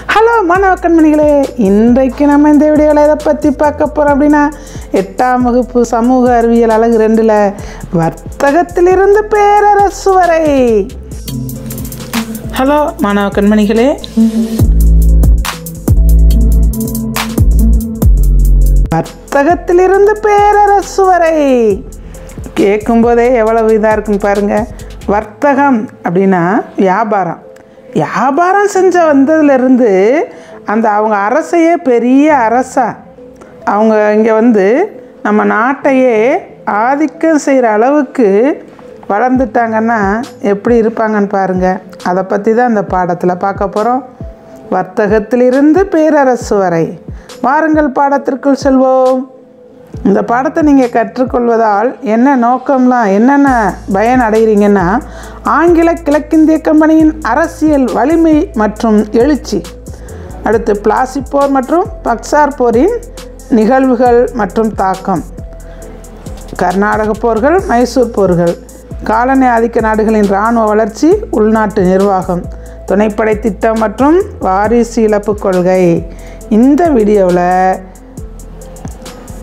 Hello மாணவ கண்மணிகளே, இன்றைக்கு நம்ம இந்த வீடியோவில் எதை பற்றி பார்க்க போகிறோம் அப்படின்னா 8ஆம் வகுப்பு சமூக அறிவியல் அலகு 2ல் வர்த்தகத்திலிருந்து பேரரசு வரை. ஹலோ மாணவ கண்மணிகளே, வர்த்தகத்திலிருந்து பேரரசு வரை கேட்கும்போதே எவ்வளவு இதாக இருக்குன்னு பாருங்கள். வர்த்தகம் அப்படின்னா வியாபாரம் செஞ்ச வந்ததுலேருந்து அவங்க அரசையே பெரிய அரசாக அவங்க இங்கே நம்ம நாட்டையே ஆதிக்கம் செய்கிற அளவுக்கு வளர்ந்துட்டாங்கன்னா எப்படி இருப்பாங்கன்னு பாருங்கள். அதை பற்றி தான் இந்த பாடத்தில் பார்க்க போகிறோம். வர்த்தகத்திலிருந்து பேரரசு வரை. வாருங்கள் பாடத்திற்குள் செல்வோம். இந்த பாடத்தை நீங்கள் கற்றுக்கொள்வதால் என்னென்ன பயன் அடைகிறீங்கன்னா, ஆங்கில கிழக்கிந்திய கம்பெனியின் அரசியல் வலிமை மற்றும் எழுச்சி, அடுத்து பிளாசி போர் மற்றும் பக்சார் போரின் நிகழ்வுகள் மற்றும் தாக்கம், கர்நாடக போர்கள், மைசூர் போர்கள், காலனி ஆதிக்க நாடுகளின் இராணுவ வளர்ச்சி, உள்நாட்டு நிர்வாகம், துணைப்படை திட்டம் மற்றும் வாரிசு இழப்பு கொள்கை. இந்த வீடியோவில்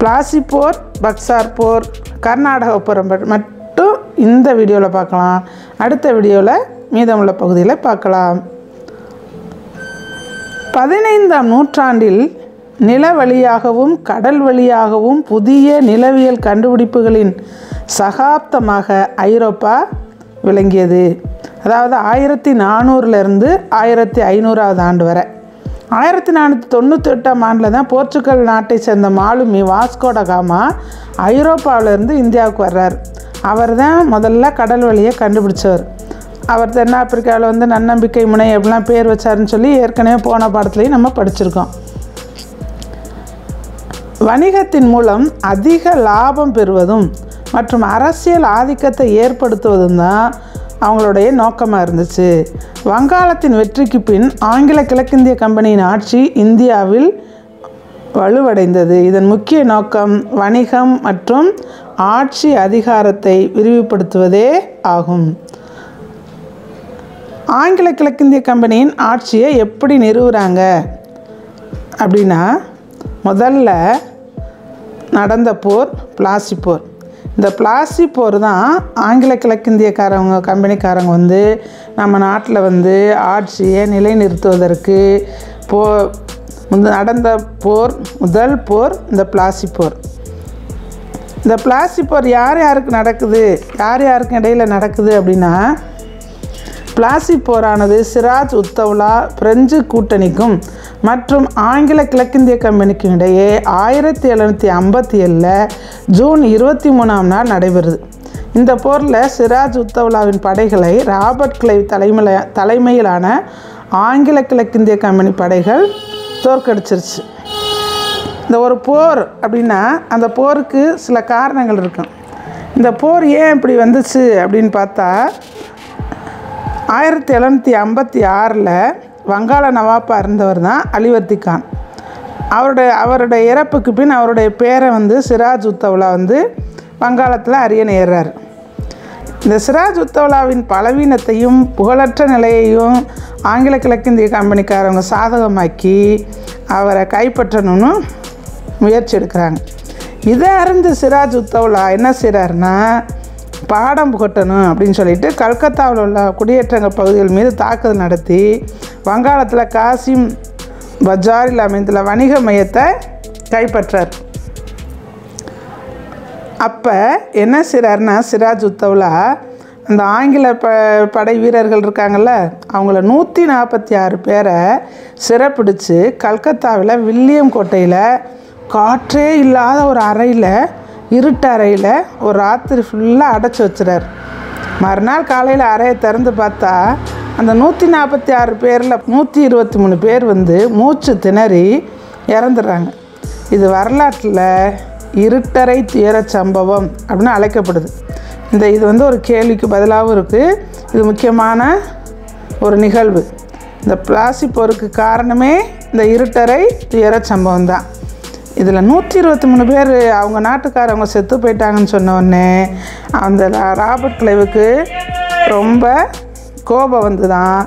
பிளாசி போர், பக்சார் போர், கர்நாடக போர் மட்டும் இந்த வீடியோவில் பார்க்கலாம். அடுத்த வீடியோவில் மீதமுள்ள பகுதியில் பார்க்கலாம். 15ஆம் நூற்றாண்டில் நில வழியாகவும் கடல் வழியாகவும் புதிய நிலவியல் கண்டுபிடிப்புகளின் சகாப்தமாக ஐரோப்பா விளங்கியது. அதாவது 1400லேருந்து 1500ஆவது ஆண்டு வரை. 1498ஆம் ஆண்டில் தான் போர்ச்சுகல் நாட்டை சேர்ந்த மாலுமி வாஸ்கோ ட காமா ஐரோப்பாவிலேருந்து இந்தியாவுக்கு வர்றார். அவர் தான் முதல்ல கடல் வழியை கண்டுபிடிச்சவர். அவர் தென்னாப்பிரிக்காவில் நன்னம்பிக்கை முனை அப்படிலாம் பேர் வச்சாருன்னு சொல்லி ஏற்கனவே போன பாடத்துலையும் நம்ம படிச்சிருக்கோம். வணிகத்தின் மூலம் அதிக லாபம் பெறுவதும் மற்றும் அரசியல் ஆதிக்கத்தை ஏற்படுத்துவதும் தான் அவங்களுடைய நோக்கமாக இருந்துச்சு. வங்காளத்தின் வெற்றிக்கு பின் ஆங்கில கிழக்கிந்திய கம்பெனியின் ஆட்சி இந்தியாவில் வலுவடைந்தது. இதன் முக்கிய நோக்கம் வணிகம் மற்றும் ஆட்சி அதிகாரத்தை விரிவுபடுத்துவதே ஆகும். ஆங்கில கிழக்கிந்திய கம்பெனியின் ஆட்சியை எப்படி நிறுவுறாங்க அப்படின்னா, முதல்ல நடந்த போர் பிளாசி போர். இந்த பிளாசி போர் தான் ஆங்கில கிழக்கிந்தியக்காரவங்க கம்பெனிக்காரங்க நம்ம நாட்டில் ஆட்சியை நிலைநிறுத்துவதற்கு நடந்த போர், முதல் போர் இந்த பிளாசி போர். இந்த பிளாசி போர் யாருக்கு நடக்குது, யாருக்கு இடையில் நடக்குது அப்படின்னா, பிளாசி போரானது சிராஜ் உத்தவ்லா பிரெஞ்சு கூட்டணிக்கும் மற்றும் ஆங்கில கிழக்கிந்திய கம்பெனிக்கும் இடையே 1757 ஜூன் 23ஆம் நாள் நடைபெறுது. இந்த போரில் சிராஜ் உத்தவ்லாவின் படைகளை ராபர்ட் கிளைவ் தலைமையிலான ஆங்கில கிழக்கிந்திய கம்பெனி படைகள் தோற்கடிச்சிருச்சு. இந்த ஒரு போர் அப்படின்னா அந்த போருக்கு சில காரணங்கள் இருக்கும். இந்த போர் ஏன் இப்படி வந்துச்சு அப்படின்னு பார்த்தா, 1756 வங்காள நவாப்பாக இருந்தவர் தான் அலிவர்தி கான். அவருடைய இறப்புக்கு பின் அவருடைய பேரை சிராஜ் உத்தவ்லா வங்காளத்தில் அரியணை ஏறுறார். இந்த சிராஜ் உத்தவ்லாவின் பலவீனத்தையும் புகழற்ற நிலையையும் ஆங்கில கிழக்கிந்திய கம்பெனிக்காரவங்க சாதகமாக்கி அவரை கைப்பற்றணும்னு முயற்சி எடுக்கிறாங்க. இதை அறிஞ்ச சிராஜ் உத்தவ்லா என்ன செய்கிறாருன்னா, பாடம் புகட்டணும் அப்படின்னு சொல்லிட்டு கல்கத்தாவில் உள்ள குடியேற்றங்கள் பகுதிகள் மீது தாக்குதல் நடத்தி வங்காளத்தில் காசிம் பஜாரில் அமைந்துள்ள வணிக மையத்தை கைப்பற்றார். அப்போ என்ன செய்கிறாருன்னா, சிராஜ் உத்தவ்லா அந்த ஆங்கில படை வீரர்கள் இருக்காங்கள்ல, அவங்கள 146 பேரை சிறைப்பிடிச்சு கல்கத்தாவில் வில்லியம் கோட்டையில் காற்றே இல்லாத ஒரு அறையில், இருட்டு அறையில் ஒரு ராத்திரி ஃபுல்லாக அடைச்சி வச்சுறார். மறுநாள் காலையில் அறையை திறந்து பார்த்தா அந்த 146 பேரில் 123 பேர் மூச்சு திணறி இறந்துடுறாங்க. இது வரலாற்றில் இருட்டறை துயர சம்பவம் அப்படின்னு அழைக்கப்படுது. இது ஒரு கேள்விக்கு பதிலாகவும் இருக்குது. இது முக்கியமான ஒரு நிகழ்வு. இந்த பிளாசி போருக்கு காரணமே இந்த இருட்டறை துயர சம்பவம் தான். இதில் 123 பேர் அவங்க நாட்டுக்காரவங்க செத்து போயிட்டாங்கன்னு சொன்ன உடனே அந்த ராபர்ட் கிளைவுக்கு ரொம்ப கோபம் தான்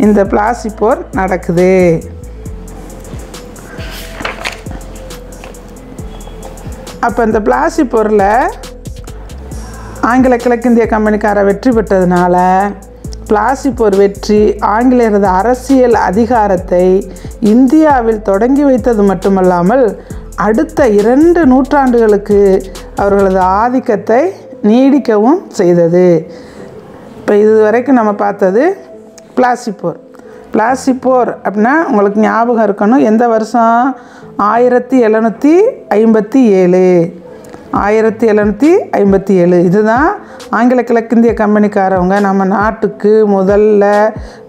இந்த பிளாசி போர் நடக்குது. அப்போ இந்த பிளாசி போரில் ஆங்கில கிழக்கிந்திய கம்பெனிக்கார வெற்றி பெற்றதுனால பிளாசி போர் வெற்றி ஆங்கிலேயரது அரசியல் அதிகாரத்தை இந்தியாவில் தொடங்கி வைத்தது மட்டுமல்லாமல் அடுத்த 2 நூற்றாண்டுகளுக்கு அவர்களது ஆதிக்கத்தை நீடிக்கவும் செய்தது. இப்போ இது வரைக்கும் நம்ம பார்த்தது பிளாசி போர். பிளாசி போர் அப்படின்னா உங்களுக்கு ஞாபகம் இருக்கணும், எந்த வருஷம்? 1757. 1757 இதுதான் ஆங்கில கிழக்கிந்திய கம்பெனிக்காரவங்க நம்ம நாட்டுக்கு முதல்ல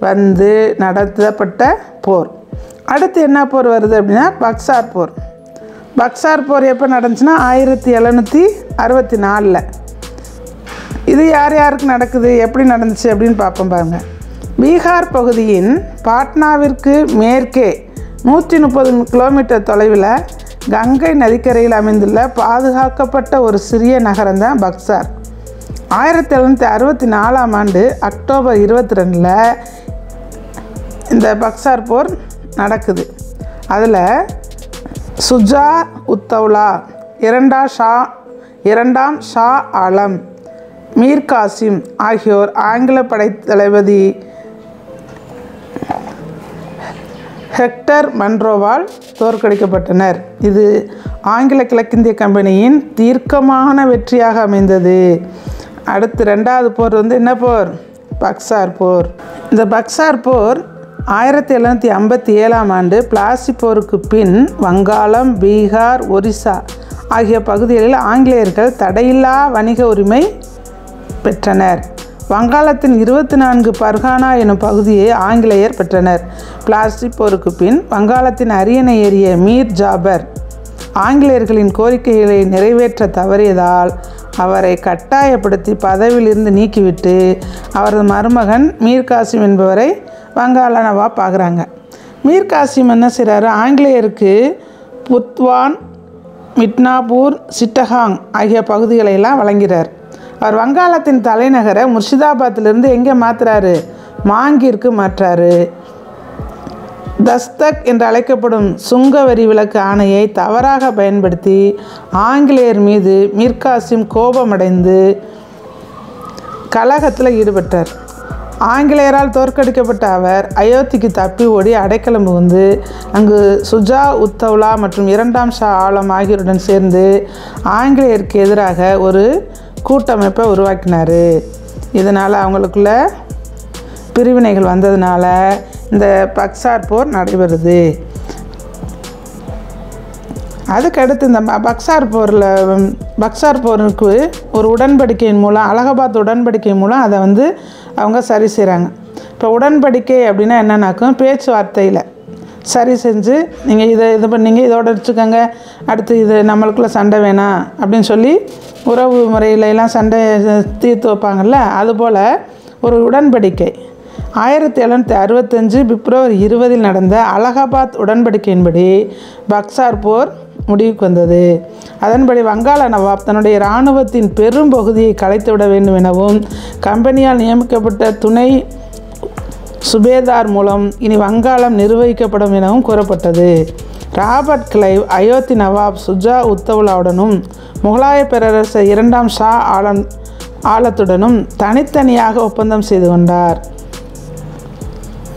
வந்து நடத்தப்பட்ட போர். அடுத்து என்ன போர் வருது அப்படின்னா பக்சார் போர். பக்சார் போர் எப்போ நடந்துச்சுன்னா 1764. இது யார் யாருக்கு நடக்குது, எப்படி நடந்துச்சு அப்படின்னு பார்ப்போம் பாருங்கள். பீகார் பகுதியின் பாட்னாவிற்கு மேற்கே 130 கிலோமீட்டர் தொலைவில் கங்கை நதிக்கரையில் அமைந்துள்ள பாதுகாக்கப்பட்ட ஒரு சிறிய நகரம் தான் பக்சார். 1764ஆம் ஆண்டு அக்டோபர் 22 இந்த பக்சார் போர் நடக்குது. அதில் சுஜா உத்தவ்லா, இரண்டாம் ஷா ஆலம், மீர் காசிம் ஆகியோர் ஆங்கில படை தளபதி ஹெக்டர் மன்ரோவால் தோற்கடிக்கப்பட்டனர். இது ஆங்கில கிழக்கிந்திய கம்பெனியின் தீர்க்கமான வெற்றியாக அமைந்தது. அடுத்து 2வது போர் வந்து என்ன போர்? பக்சார் போர். இந்த பக்சார் போர் 1757ஆம் ஆண்டு பிளாசி போருக்கு பின் வங்காளம், பீகார், ஒரிசா ஆகிய பகுதிகளில் ஆங்கிலேயர்கள் தடையில்லா வணிக உரிமை பெற்றனர். வங்காளத்தின் 24 பர்கானா எனும் பகுதியை ஆங்கிலேயர் பெற்றனர். பிளாசி போருக்கு பின் வங்காளத்தின் அரியணை ஏறிய மீர் ஜாபர் ஆங்கிலேயர்களின் கோரிக்கைகளை நிறைவேற்ற தவறியதால் அவரை கட்டாயப்படுத்தி பதவியிலிருந்து நீக்கிவிட்டு அவரது மருமகன் மீர் காசிம் என்பவரை வங்காள நவாப் ஆகிறாங்க. மீர் காசிம் என்ன செய்கிறாரு? ஆங்கிலேயருக்கு புத்வான், மிட்னாபூர், சிட்டகாங் ஆகிய பகுதிகளையெல்லாம் வழங்கிறார். அவர் வங்காளத்தின் தலைநகரை முர்ஷிதாபாத்திலிருந்து எங்கே மாற்றுறாரு? மாங்கிற்கு மாற்றாரு. தஸ்தக் என்று அழைக்கப்படும் சுங்க வரி விலக்கு ஆணையை தவறாக பயன்படுத்தி ஆங்கிலேயர் மீது மீர் காசிம் கோபமடைந்து கலகத்தில் ஈடுபட்டார். ஆங்கிலேயரால் தோற்கடிக்கப்பட்ட அவர் அயோத்திக்கு தப்பி ஓடி அடைக்கலம் புகுந்து அங்கு சுஜா உத்தவ்லா மற்றும் 2ஆம் ஷா ஆலம் ஆகியோருடன் சேர்ந்து ஆங்கிலேயருக்கு எதிராக ஒரு கூட்டமைப்பை உருவாக்கினார். இதனால் அவங்களுக்குள்ள பிரிவினைகள் வந்ததுனால இந்த பக்சார் போர் நடைபெறுது. அதுக்கடுத்து இந்த பக்சார் போருக்கு ஒரு உடன்படிக்கையின் மூலம், அலகாபாத் உடன்படிக்கை மூலம் அதை வந்து அவங்க சரி செய்கிறாங்க. இப்போ உடன்படிக்கை அப்படின்னா என்னன்னாக்கும், பேச்சுவார்த்தையில் சரி செஞ்சு நீங்கள் இது பண்ணீங்க, இதோட வச்சுக்கோங்க, அடுத்து இது நம்மளுக்குள்ளே சண்டை வேணாம் அப்படின்னு சொல்லி உறவு முறையிலெல்லாம் சண்டை தீர்த்து வைப்பாங்கள்ல, அதுபோல் ஒரு உடன்படிக்கை 1765 பிப்ரவரி 20 நடந்த அலகாபாத் உடன்படிக்கையின்படி பக்சார் போர் முடிவுக்கு வந்தது. அதன்படி வங்காள நவாப் தன்னுடைய இராணுவத்தின் பெரும் பகுதியை கலைத்துவிட வேண்டும் எனவும் கம்பெனியால் நியமிக்கப்பட்ட துணை சுபேதார் மூலம் இனி வங்காளம் நிர்வகிக்கப்படும் எனவும் கூறப்பட்டது. ராபர்ட் கிளைவ் அயோத்தி நவாப் சுஜா உத்தவ்லாவுடனும் முகலாய பேரரசர் 2ஆம் ஷா ஆலத்துடனும் தனித்தனியாக ஒப்பந்தம் செய்து கொண்டார்.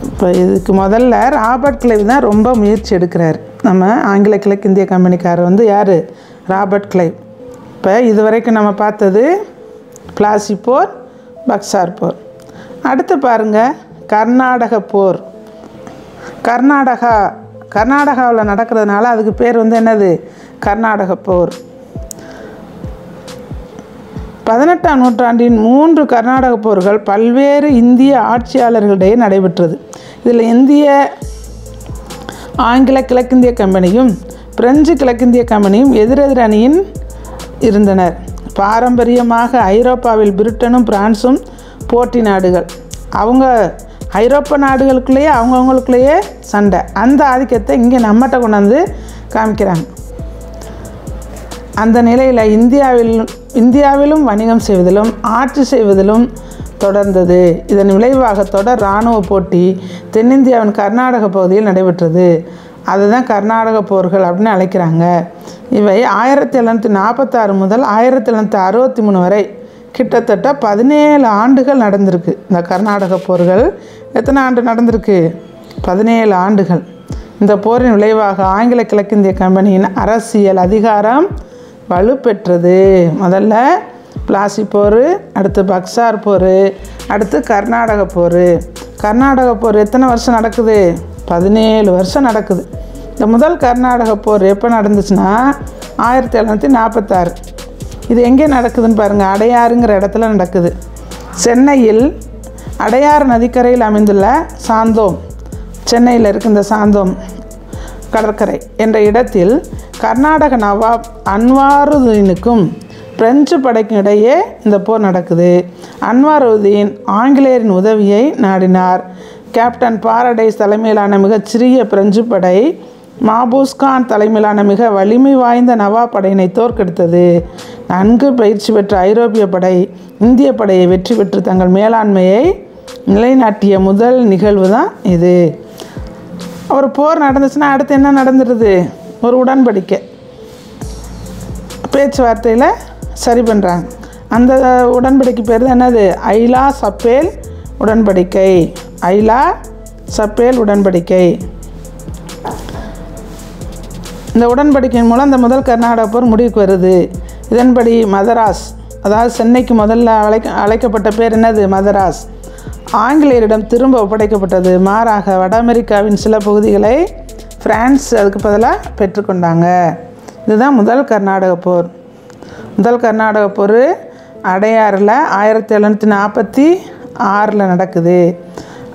இப்போ இதுக்கு முதல்ல ராபர்ட் கிளைவ் தான் ரொம்ப முயற்சி எடுக்கிறார். நம்ம ஆங்கில கிழக்கிந்திய கம்பெனிக்காரர் வந்து யார்? Robert Clive. இப்போ இதுவரைக்கும் நம்ம பார்த்தது பிளாசி போர், பக்சார் போர். அடுத்து பாருங்கள் கர்நாடக போர். கர்நாடகாவில் நடக்கிறதுனால அதுக்கு பேர் வந்து என்னது? கர்நாடக போர். 18ஆம் நூற்றாண்டின் 3 கர்நாடக போர்கள் பல்வேறு இந்திய ஆட்சியாளர்களிடையே நடைபெற்றது. இதில் இந்திய ஆங்கில கிழக்கிந்திய கம்பெனியும் பிரெஞ்சு கிழக்கிந்திய கம்பெனியும் எதிரெதிர் அணியின் இருந்தனர். பாரம்பரியமாக ஐரோப்பாவில் பிரிட்டனும் பிரான்ஸும் போட்டி நாடுகள். அவங்க ஐரோப்பா நாடுகளுக்குள்ளேயே அவங்கவுங்களுக்குள்ளேயே சண்டை. அந்த ஆதிக்கத்தை இங்கே நம்மகிட்ட கொண்டாந்து காமிக்கிறாங்க. அந்த நிலையில் இந்தியாவிலும் வணிகம் செய்வதிலும் ஆட்சி செய்வதிலும் தொடர்ந்தது. இதன் விளைவாக தொடர் இராணுவ போட்டி தென்னிந்தியாவின் கர்நாடக பகுதியில் நடைபெற்றது. அதுதான் கர்நாடக போர்கள் அப்படின்னு அழைக்கிறாங்க. இவை 1746 முதல் 1763 வரை கிட்டத்தட்ட 17 ஆண்டுகள் நடந்திருக்கு. இந்த கர்நாடக போர்கள் எத்தனை ஆண்டு நடந்திருக்கு? 17 ஆண்டுகள். இந்த போரின் விளைவாக ஆங்கில கிழக்கிந்திய கம்பெனியின் அரசியல் அதிகாரம் வலுப்பெற்றது. முதல்ல பிளாசி போர், அடுத்து பக்சார் போர், அடுத்து கர்நாடக போர். கர்நாடக போர் எத்தனை வருஷம் நடக்குது? 17 வருஷம் நடக்குது. இந்த முதல் கர்நாடக போர் எப்போ நடந்துச்சுன்னா 1746. இது எங்கே நடக்குதுன்னு பாருங்கள். அடையாறுங்கிற இடத்துல நடக்குது. சென்னையில் அடையாறு நதிக்கரையில் அமைந்துள்ள சாந்தோம், சென்னையில் இருக்க இந்த சாந்தோம் கடற்கரை என்ற இடத்தில் கர்நாடக நவாப் அன்வாருதீனுக்கும் பிரெஞ்சு படைக்கும் இடையே இந்த போர் நடக்குது. அன்வாருதீன் ஆங்கிலேயரின் உதவியை நாடினார். கேப்டன் பாரடைஸ் தலைமையிலான மிகச்சிறிய பிரெஞ்சு படை மாபூஸ் கான் தலைமையிலான மிக வலிமை வாய்ந்த நவாப் படையினை தோற்கடித்தது. நன்கு பயிற்சி பெற்ற ஐரோப்பிய படை இந்திய படையை வெற்றி பெற்று தங்கள் மேலாண்மையை நிலைநாட்டிய முதல் நிகழ்வு தான் இது. ஒரு போர் நடந்துச்சுன்னா அடுத்து என்ன நடந்துடுது? ஒரு உடன்படிக்கை, பேச்சுவார்த்தையில் சரி பண்ணுறாங்க. அந்த உடன்படிக்கை பேர் தான் என்னது? ஐலா சப்பேல் உடன்படிக்கை. ஐலா சப்பேல் உடன்படிக்கை. இந்த உடன்படிக்கையின் மூலம் இந்த முதல் கர்நாடக போர் முடிவுக்கு வருது. இதன்படி மதராஸ், அதாவது சென்னைக்கு முதல்ல அழைக்கப்பட்ட பேர் என்னது? மதராஸ், ஆங்கிலேயரிடம் திரும்ப ஒப்படைக்கப்பட்டது. மாறாக வட அமெரிக்காவின் சில பகுதிகளை பிரான்ஸ் அதுக்கு பதிலாக பெற்றுக்கொண்டாங்க. இதுதான் முதல் கர்நாடக போர். முதல் கர்நாடக போர் அடையாறில் 1746 நடக்குது.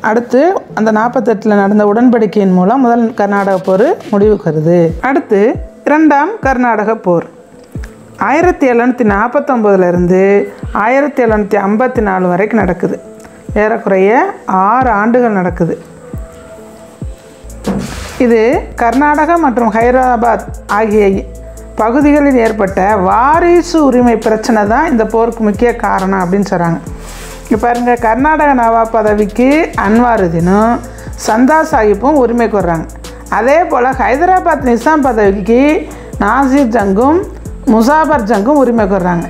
அடுத்து அந்த 48 நடந்த உடன்படிக்கையின் மூலம் முதல் கர்நாடக போர் முடிவுக்கு வருது. அடுத்து இரண்டாம் கர்நாடக போர் 1749 1754 வரைக்கும் நடக்குது. ஏறக்குறைய 6 ஆண்டுகள் நடக்குது. இது கர்நாடகா மற்றும் ஹைதராபாத் ஆகிய பகுதிகளில் ஏற்பட்ட வாரிசு உரிமை பிரச்சனை தான் இந்த போருக்கு முக்கிய காரணம் அப்படின்னு சொல்கிறாங்க. இப்போ பாருங்கள், கர்நாடக நவாப் பதவிக்கு அன்வாருதீனும் சந்தா சாஹிப்பும் உரிமை கோர்றாங்க. அதே போல் ஹைதராபாத் நிசாம் பதவிக்கு நாசிர் ஜங்கும் முசாபர் ஜங்கும் உரிமை கோர்றாங்க.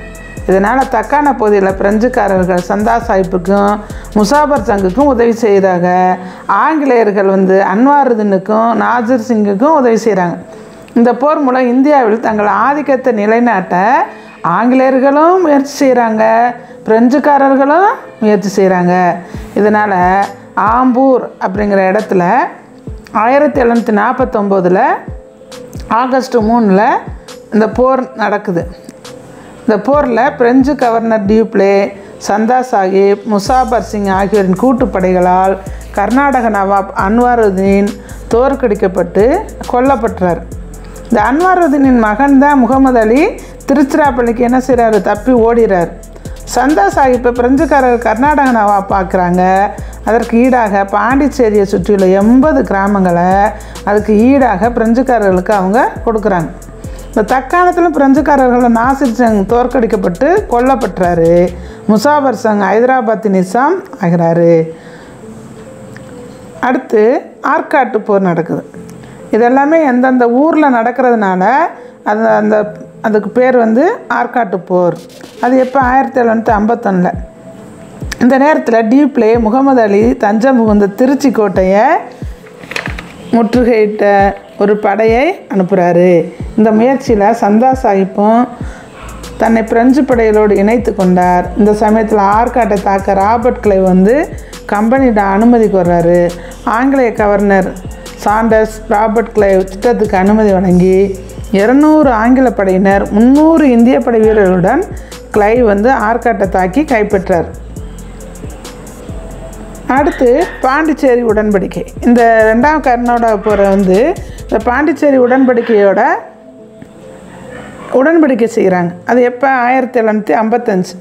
இதனால் தக்கான பகுதியில் பிரெஞ்சுக்காரர்கள் சந்தா சாஹிப்புக்கும் முசாபர் ஜங்குக்கும் உதவி செய்கிறாங்க. ஆங்கிலேயர்கள் அன்வாருதீனுக்கும் நாசிர் சிங்குக்கும் உதவி செய்கிறாங்க. இந்த போர் மூலம் இந்தியாவில் தங்கள் ஆதிக்கத்தை நிலைநாட்ட ஆங்கிலேயர்களும் முயற்சி செய்கிறாங்க, பிரெஞ்சுக்காரர்களும் முயற்சி செய்கிறாங்க. இதனால் ஆம்பூர் அப்படிங்கிற இடத்துல 1749 ஆகஸ்ட் 3 இந்த போர் நடக்குது. இந்த போரில் பிரெஞ்சு கவர்னர் டியூப்ளே, சந்தா சாஹிப், முசாபர் சிங் ஆகியோரின் கூட்டுப்படைகளால் கர்நாடக நவாப் அன்வாருதீன் தோற்கடிக்கப்பட்டு கொல்லப்பட்டார். இந்த அன்வாருதீனின் மகன் தான் முகமது அலி திருச்சிராப்பள்ளிக்கு என்ன செய்கிறாரு? தப்பி ஓடுறார். சந்தா சாஹிப்பை பிரெஞ்சுக்காரர் கர்நாடக நவாப் பார்க்குறாங்க. அதற்கு ஈடாக பாண்டிச்சேரியை சுற்றியுள்ள 80 கிராமங்களை அதுக்கு ஈடாக பிரெஞ்சுக்காரர்களுக்கு அவங்க கொடுக்குறாங்க. இந்த தக்காலத்தில் பிரெஞ்சுக்காரர்கள் நாசிர் ஜங் தோற்கடிக்கப்பட்டு கொல்லப்பட்டாரு. முசாபர் சங் ஹைதராபாத் நிசாம் ஆகிறாரு. அடுத்து ஆற்காட்டு போர் நடக்குது. இதெல்லாமே எந்தெந்த ஊரில் நடக்கிறதுனால அதுக்கு பேர் ஆற்காட்டு போர். அது எப்போ? 1751. இந்த நேரத்தில் டியூப்ளே முகமது அலி தஞ்சம் புகுந்த திருச்சி கோட்டையை முற்றுகையிட்ட ஒரு படையை அனுப்புகிறாரு. இந்த முயற்சியில் சந்தா சாஹிப்பும் தன்னை பிரெஞ்சு படைகளோடு இணைத்து கொண்டார். இந்த சமயத்தில் ஆற்காட்டை தாக்க ராபர்ட் கிளைவ் கம்பெனியிடம் அனுமதி கோர்றாரு. ஆங்கிலேய கவர்னர் சாண்டர்ஸ் ராபர்ட் கிளைவ் திட்டத்துக்கு அனுமதி வழங்கி 200 ஆங்கில படையினர் 300 இந்திய படை வீரர்களுடன் கிளைவ் ஆற்காட்டை தாக்கி கைப்பற்றார். அடுத்து பாண்டிச்சேரி உடன்படிக்கை. இந்த ரெண்டாம் கர்நாடக போரை இந்த பாண்டிச்சேரி உடன்படிக்கை செய்கிறாங்க. அது எப்போ? 1755.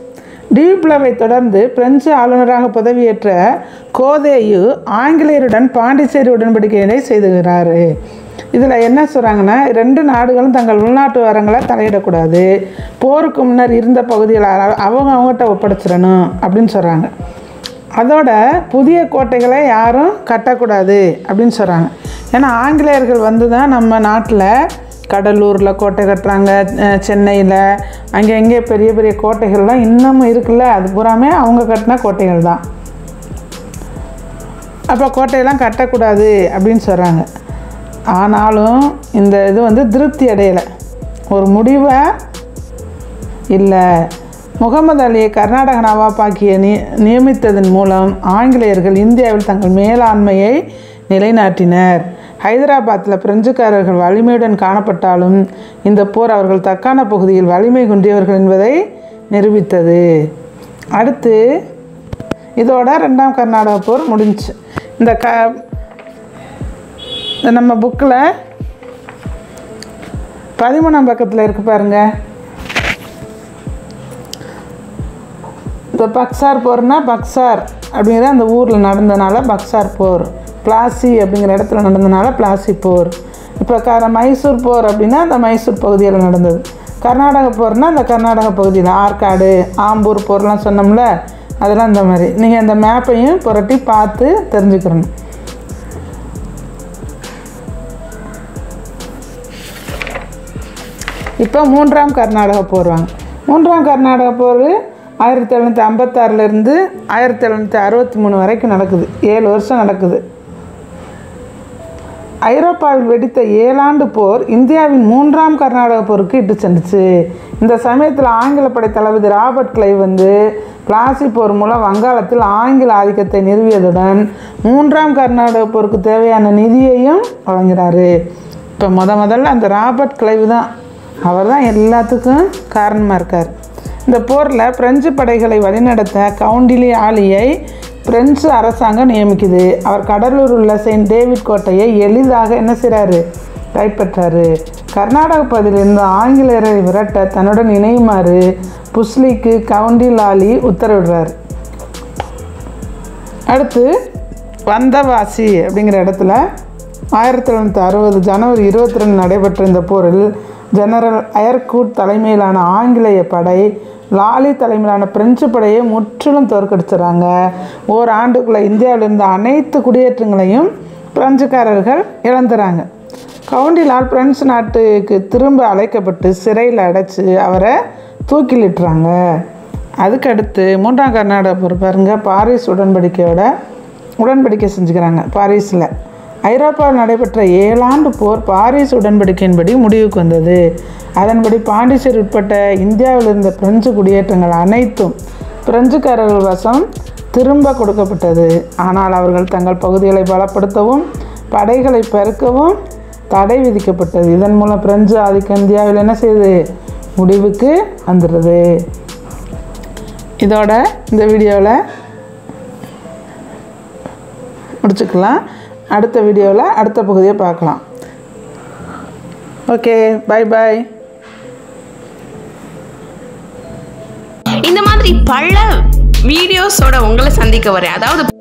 டியூப்ளேவை தொடர்ந்து பிரெஞ்சு ஆளுநராக பதவியேற்ற கோதேயு ஆங்கிலேயருடன் பாண்டிச்சேரி உடன்படிக்கையினை செய்துகிறார். இதில் என்ன சொல்கிறாங்கன்னா, 2 நாடுகளும் தங்கள் உள்நாட்டு வரங்களை தலையிடக்கூடாது, போருக்கு முன்னர் இருந்த பகுதிகளை அவங்ககிட்ட ஒப்படைச்சிடணும் அப்படின்னு சொல்கிறாங்க. அதோட புதிய கோட்டைகளை யாரும் கட்டக்கூடாது அப்படின்னு சொல்கிறாங்க. ஏன்னா ஆங்கிலேயர்கள் வந்து தான் நம்ம நாட்டில் கடலூரில் கோட்டை கட்டுறாங்க, சென்னையில் அங்கே எங்கே பெரிய பெரிய கோட்டைகள்லாம் இன்னமும் இருக்குல்ல, அது பூராமே அவங்க கட்டின கோட்டைகள் தான். அப்போ கோட்டையெல்லாம் கட்டக்கூடாது அப்படின்னு சொல்கிறாங்க. ஆனாலும் இந்த இது வந்து திருப்தி அடையலை, ஒரு முடிவை இல்லை. முகமது அலியை கர்நாடக நவாபாக்கிய நியமித்ததன் மூலம் ஆங்கிலேயர்கள் இந்தியாவில் தங்கள் மேலாண்மையை நிலைநாட்டினர். ஹைதராபாத்தில் பிரெஞ்சுக்காரர்கள் வலிமையுடன் காணப்பட்டாலும் இந்த போர் அவர்கள் தக்கான பகுதியில் வலிமை குன்றியவர்கள் என்பதை நிரூபித்தது. அடுத்து இதோட 2ஆம் கர்நாடக போர் முடிஞ்சிச்சு. இந்த நம்ம புக்கில் 13ஆம் பக்கத்தில் இருக்கு பாருங்க. இந்த பக்சார் போர்னா பக்சார் அப்படிங்கிற அந்த ஊரில் நடந்தனால பக்சார் போர், பிளாசி அப்படிங்கிற இடத்துல நடந்தனால பிளாசி போர். இப்போ மைசூர் போர் அப்படின்னா அந்த மைசூர் பகுதியில் நடந்தது. கர்நாடக போர்னால் அந்த கர்நாடக பகுதியில் ஆற்காடு, ஆம்பூர் போர்லாம் சொன்னோம்ல, அதெல்லாம் இந்த மாதிரி நீங்கள் அந்த மேப்பையும் புரட்டி பார்த்து தெரிஞ்சுக்கிறணும். இப்போ 3ஆம் கர்நாடக போர் வாங்க. 3ஆம் கர்நாடக போர் 1756 1763 வரைக்கும் நடக்குது. 7 வருஷம் நடக்குது. ஐரோப்பாவில் வெடித்த 7 ஆண்டு போர் இந்தியாவின் 3ஆம் கர்நாடக போருக்கு இட்டு சென்றுச்சு. இந்த சமயத்தில் ஆங்கில படை தளபதி ராபர்ட் கிளைவ் வந்து பிளாசி போர் மூலம் வங்காளத்தில் ஆங்கில ஆதிக்கத்தை நிறுவியதுடன் 3ஆம் கர்நாடக போருக்கு தேவையான நிதியையும் வழங்கினார். இப்போ முதல்ல அந்த ராபர்ட் கிளைவ் தான், அவர் தான் எல்லாத்துக்கும் காரணமாக இருக்கார். இந்த போரில் பிரெஞ்சு படைகளை வழிநடத்த கவுண்டிலி ஆலியை பிரெஞ்சு அரசாங்கம் நியமிக்குது. அவர் கடலூர் உள்ள செயின்ட் டேவிட் கோட்டையை எளிதாக என்ன செய்கிறாரு, கைப்பற்றாரு. கர்நாடக பகுதியிலிருந்து ஆங்கிலேயரை விரட்ட தன்னுடன் இணையுமாறு புஸ்லிக்கு கவுண்டிலாலி உத்தரவிடுறார். அடுத்து வந்தவாசி அப்படிங்கிற இடத்துல 1760 ஜனவரி 22 நடைபெற்ற இந்த போரில் ஜெனரல் அயர்கூட் தலைமையிலான ஆங்கிலேய படை லாலி தலைமையிலான பிரெஞ்சு படையை முற்றிலும் தோற்கடிச்சுறாங்க. ஓராண்டுக்குள்ளே இந்தியாவில் இருந்த அனைத்து குடியேற்றங்களையும் பிரெஞ்சுக்காரர்கள் இழந்துறாங்க. கவுண்டிலால் பிரெஞ்சு நாட்டுக்கு திரும்ப அழைக்கப்பட்டு சிறையில் அடைச்சி அவரை தூக்கிலிட்டுறாங்க. அதுக்கடுத்து 3ஆம் கர்நாடக போர் பாருங்க, பாரிஸ் உடன்படிக்கை செஞ்சுக்கிறாங்க. பாரிஸில் ஐரோப்பாவில் நடைபெற்ற 7 ஆண்டு போர் பாரிஸ் உடன்படிக்கையின்படி முடிவுக்கு வந்தது. அதன்படி பாண்டிச்சேரி உட்பட்ட இந்தியாவில் இருந்த பிரெஞ்சு குடியேற்றங்கள் அனைத்தும் பிரெஞ்சுக்காரர்கள் வசம் திரும்ப கொடுக்கப்பட்டது. ஆனால் அவர்கள் தங்கள் பகுதிகளை பலப்படுத்தவும் படைகளை பெருக்கவும் தடை விதிக்கப்பட்டது. இதன் மூலம் பிரெஞ்சு ஆதிக்கம் இந்தியாவில் என்ன செய்யுது, முடிவுக்கு வந்துடுது. இதோட இந்த வீடியோவில் முடிச்சுக்கலாம். அடுத்த வீடியோவில் அடுத்த பகுதியை பார்க்கலாம். Okay, bye bye. இந்த மாதிரி பல வீடியோஸோட உங்களை சந்திக்க வரேன். அதாவது